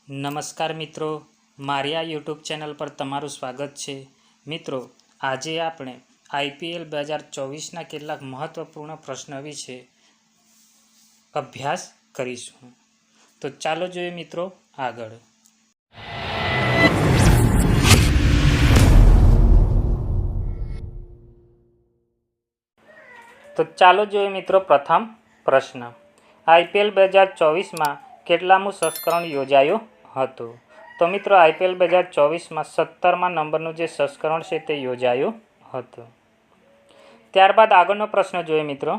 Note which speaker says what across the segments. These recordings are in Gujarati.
Speaker 1: નમસ્કાર મિત્રો, મારી આ યુટ્યુબ ચેનલ પર તમારું સ્વાગત છે. મિત્રો, આજે આપણે IPL 2024ના કેટલાક મહત્વપૂર્ણ પ્રશ્નો વિશે અભ્યાસ કરીશું. તો ચાલો જોઈએ મિત્રો આગળ. તો ચાલો જોઈએ મિત્રો પ્રથમ પ્રશ્ન. IPL 2024માં કેટલામું સંસ્કરણ યોજાયું હતું? તો મિત્રો IPL 2024માં 17મા નંબરનું જે સંસ્કરણ છે તે યોજાયું હતું. ત્યારબાદ આગળનો પ્રશ્ન જોઈએ મિત્રો.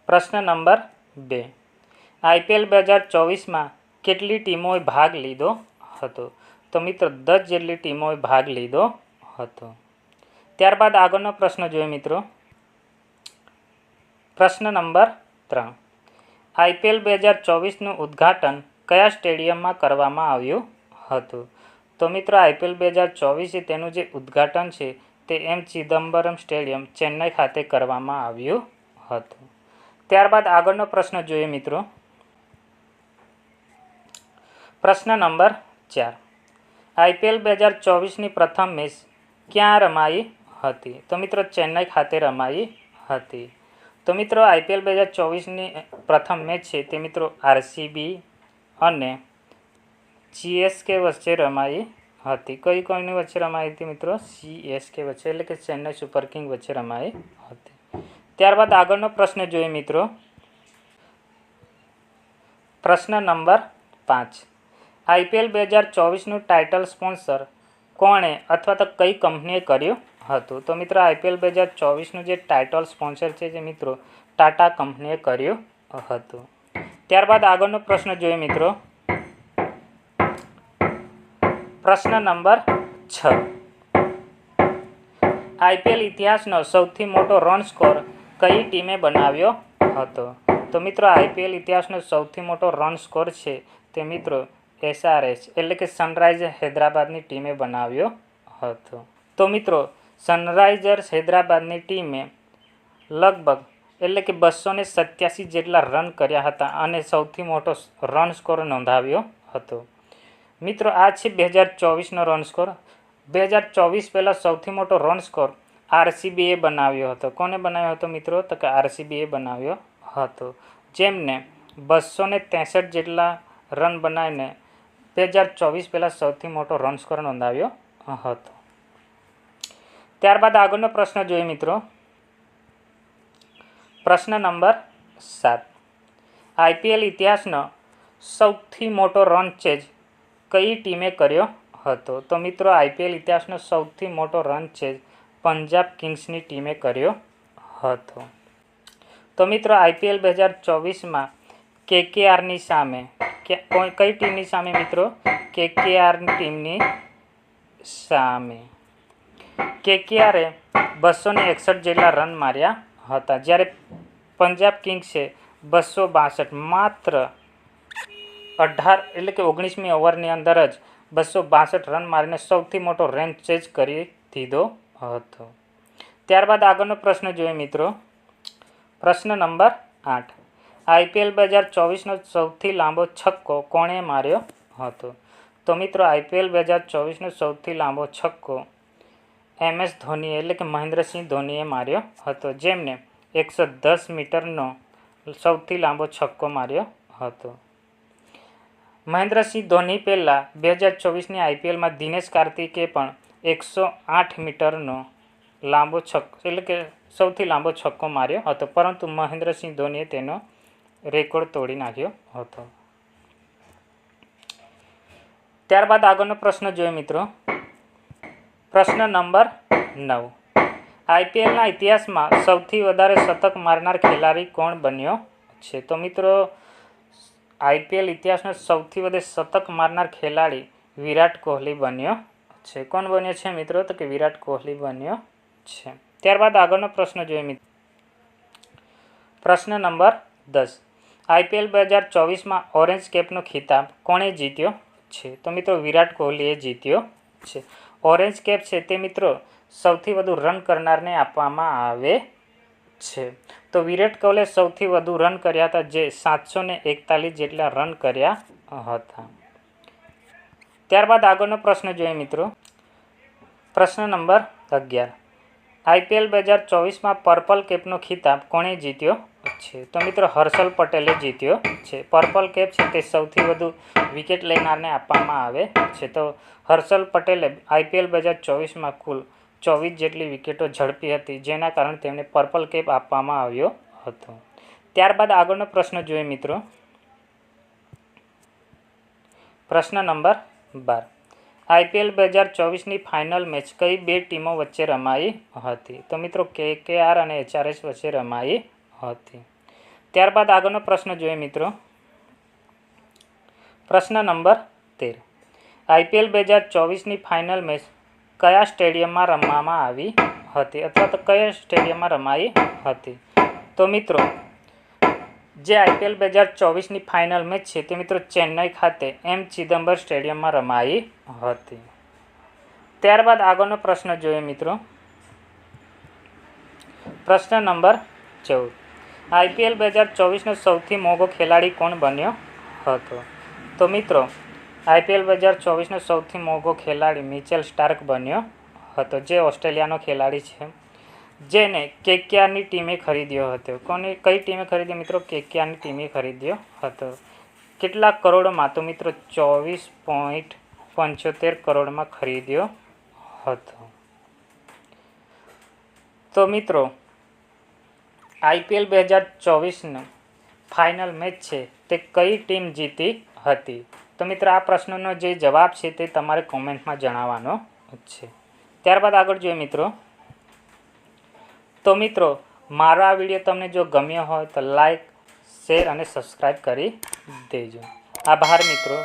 Speaker 1: પ્રશ્ન નંબર 2. IPL 2024માં કેટલી ટીમોએ ભાગ લીધો હતો? તો મિત્રો 10 જેટલી ટીમોએ ભાગ લીધો હતો. ત્યારબાદ આગળનો પ્રશ્ન જોઈએ મિત્રો. પ્રશ્ન નંબર 3. IPL 2024નું ઉદ્ઘાટન કયા સ્ટેડિયમમાં કરવામાં આવ્યું હતું? તો મિત્રો IPL 2024 તેનું જે ઉદ્ઘાટન છે તે M ચિદમ્બરમ સ્ટેડિયમ ચેન્નઈ ખાતે કરવામાં આવ્યું હતું. ત્યારબાદ આગળનો પ્રશ્ન જોઈએ મિત્રો. પ્રશ્ન નંબર 4. IPL 2024ની પ્રથમ મેચ ક્યાં રમાઈ હતી? તો મિત્રો ચેન્નઈ ખાતે રમાઈ હતી. તો મિત્રો IPL 2024ની પ્રથમ મેચ છે તે મિત્રો RCB અને CSK વચ્ચે રમાઈ હતી. કોઈની વચ્ચે રમાઈ હતી મિત્રો? CSK વચ્ચે, એટલે કે ચેન્નઈ સુપર કિંગ વચ્ચે રમાઈ હતી. ત્યારબાદ આગળનો પ્રશ્ન જોઈએ મિત્રો. પ્રશ્ન નંબર 5. IPL 2024નું ટાઇટલ સ્પોન્સર કોણે અથવા તો કઈ કંપનીએ કર્યું હતું? તો મિત્રો IPL 2024નું જે ટાઇટલ સ્પોન્સર છે જે મિત્રો ટાટા કંપનીએ કર્યું હતું. ત્યારબાદ આગળનો પ્રશ્ન જોઈએ મિત્રો. પ્રશ્ન નંબર 6. IPL ઇતિહાસનો સૌથી મોટો રન સ્કોર કઈ ટીમે બનાવ્યો હતો? તો મિત્રો IPL ઇતિહાસનો સૌથી મોટો રન સ્કોર છે તે મિત્રો SRH એટલે કે સનરાઇઝર્સ હૈદરાબાદની ટીમે બનાવ્યો હતો. તો મિત્રો સનરાઇઝર્સ હૈદરાબાદની ટીમે લગભગ એટલે કે 287 જેટલા રન કર્યા હતા અને સૌથી મોટો રન સ્કોર નોંધાવ્યો હતો. મિત્રો આ છે 2024નો રન સ્કોર. 2024 પહેલાં સૌથી મોટો રન સ્કોર RCBએ બનાવ્યો હતો. કોને બનાવ્યો હતો મિત્રો? તો કે RCBએ બનાવ્યો હતો, જેમને 263 જેટલા રન બનાવીને 2024 પહેલાં સૌથી મોટો રન સ્કોર નોંધાવ્યો હતો. ત્યારબાદ આગળનો પ્રશ્ન જોઈએ મિત્રો. પ્રશ્ન નંબર 7. IPL ઇતિહાસનો સૌથી મોટો રન ચેઝ કઈ ટીમે કર્યો હતો? તો મિત્રો IPL ઇતિહાસનો સૌથી મોટો રન ચેઝ પંજાબ કિંગ્સની ટીમે કર્યો હતો. તો મિત્રો IPL 2024માં KKRની સામે કઈ ટીમની સામે મિત્રો? KKRની ટીમની સામે KKRએ 261 જેટલા રન માર્યા હતા, જ્યારે પંજાબ કિંગ્સે 262 માત્ર 18 એટલે કે 19મી ઓવરની અંદર જ 262 રન મારીને સૌથી મોટો રન ચેઝ કરી દીધો હતો. ત્યારબાદ આગળનો પ્રશ્ન જોઈએ મિત્રો. પ્રશ્ન નંબર 8. IPL 2024નો સૌથી લાંબો છક્કો કોણે માર્યો હતો? તો મિત્રો IPL 2024નો સૌથી લાંબો છક્કો MS ધોનીએ એટલે કે મહેન્દ્રસિંહ ધોનીએ માર્યો હતો, જેમને 110 મીટરનો સૌથી લાંબો છક્કો માર્યો હતો. મહેન્દ્રસિંહ ધોની પહેલાં 2024ની IPLમાં દિનેશ કાર્તિકે પણ 108 મીટરનો લાંબો છક્કો એટલે કે સૌથી લાંબો છક્કો માર્યો હતો, પરંતુ મહેન્દ્રસિંહ ધોનીએ તેનો રેકોર્ડ તોડી નાખ્યો હતો. ત્યારબાદ આગળનો પ્રશ્ન જોઈએ મિત્રો. પ્રશ્ન નંબર 9. IPLના ઇતિહાસમાં સૌથી વધારે શતક મારનાર ખેલાડી કોણ બન્યો છે? તો મિત્રો IPL ઇતિહાસનો સૌથી વધારે શતક મારનાર ખેલાડી વિરાટ કોહલી બન્યો છે. કોણ બન્યો છે મિત્રો? તો કે વિરાટ કોહલી બન્યો છે. ત્યારબાદ આગળનો પ્રશ્ન જોઈએ મિત્રો. પ્રશ્ન નંબર 10. IPL 2024માં ઓરેન્જ કેપનો ખિતાબ કોણે જીત્યો છે? તો મિત્રો વિરાટ કોહલીએ જીત્યો છે. ઓરેન્જ કેપ છે તે મિત્રો સૌથી વધુ રન કરનારને આપવામાં આવે છે. તો વિરાટ કોહલીએ સૌથી વધુ રન કર્યા હતા, જે 741 જેટલા રન કર્યા હતા. ત્યારબાદ આગળનો પ્રશ્ન જોઈએ મિત્રો. પ્રશ્ન નંબર 11. IPL 2024માં પર્પલ કેપનો ખિતાબ કોણે જીત્યો છે? તો મિત્રો હર્ષલ પટેલે જીત્યો છે. પર્પલ કેપ છે તે સૌથી વધુ વિકેટ લેનારને આપવામાં આવે છે. તો હર્ષલ પટેલે IPL 2024માં કુલ 24 જેટલી વિકેટો ઝડપી હતી, જેના કારણે તેમને પર્પલ કેપ આપવામાં આવ્યો હતો. ત્યારબાદ આગળનો પ્રશ્ન જોઈએ મિત્રો. પ્રશ્ન નંબર 12. IPL 2024ની ફાઇનલ મેચ કઈ બે ટીમો વચ્ચે રમાઈ હતી? તો મિત્રો KKR અને HRS વચ્ચે રમાઈ હતી. ત્યારબાદ આગળનો પ્રશ્ન જોઈએ મિત્રો. પ્રશ્ન નંબર 13. IPL 2024ની ફાઇનલ મેચ કયા સ્ટેડિયમમાં રમવામાં આવી હતી, અથવા તો કયા સ્ટેડિયમમાં રમાઈ હતી? તો મિત્રો જે IPL 2024ની ફાઇનલ મેચ છે તે મિત્રો ચેન્નઈ ખાતે M ચિદમ્બર સ્ટેડિયમમાં રમાઈ હતી. ત્યારબાદ આગળનો પ્રશ્ન જોઈએ મિત્રો. પ્રશ્ન નંબર 14. IPL 2024નો સૌથી મોંઘો ખેલાડી કોણ બન્યો હતો? તો મિત્રો IPL 2024નો સૌથી મોંઘો ખેલાડી મિચેલ સ્ટાર્ક બન્યો હતો, જે ઓસ્ટ્રેલિયાનો ખેલાડી છે, જેને KKRની ટીમે ખરીદ્યો હતો. કઈ ટીમે ખરીદ્યો મિત્રો? KKRની ટીમે ખરીદ્યો હતો. કેટલા કરોડમાં? તો મિત્રો 24.75 કરોડમાં ખરીદ્યો હતો. તો મિત્રો IPL 2024નો ફાઇનલ મેચ છે તે કઈ ટીમ જીતી હતી? તો મિત્રો આ પ્રશ્નનો જે જવાબ છે તે તમારે કોમેન્ટમાં જણાવવાનો છે. ત્યારબાદ આગળ જોઈએ મિત્રો. તો મિત્રો મારો આ વિડીયો તમને જો ગમ્યો હોય તો લાઈક, શેર અને સબસ્ક્રાઈબ કરી દેજો. આભાર મિત્રો.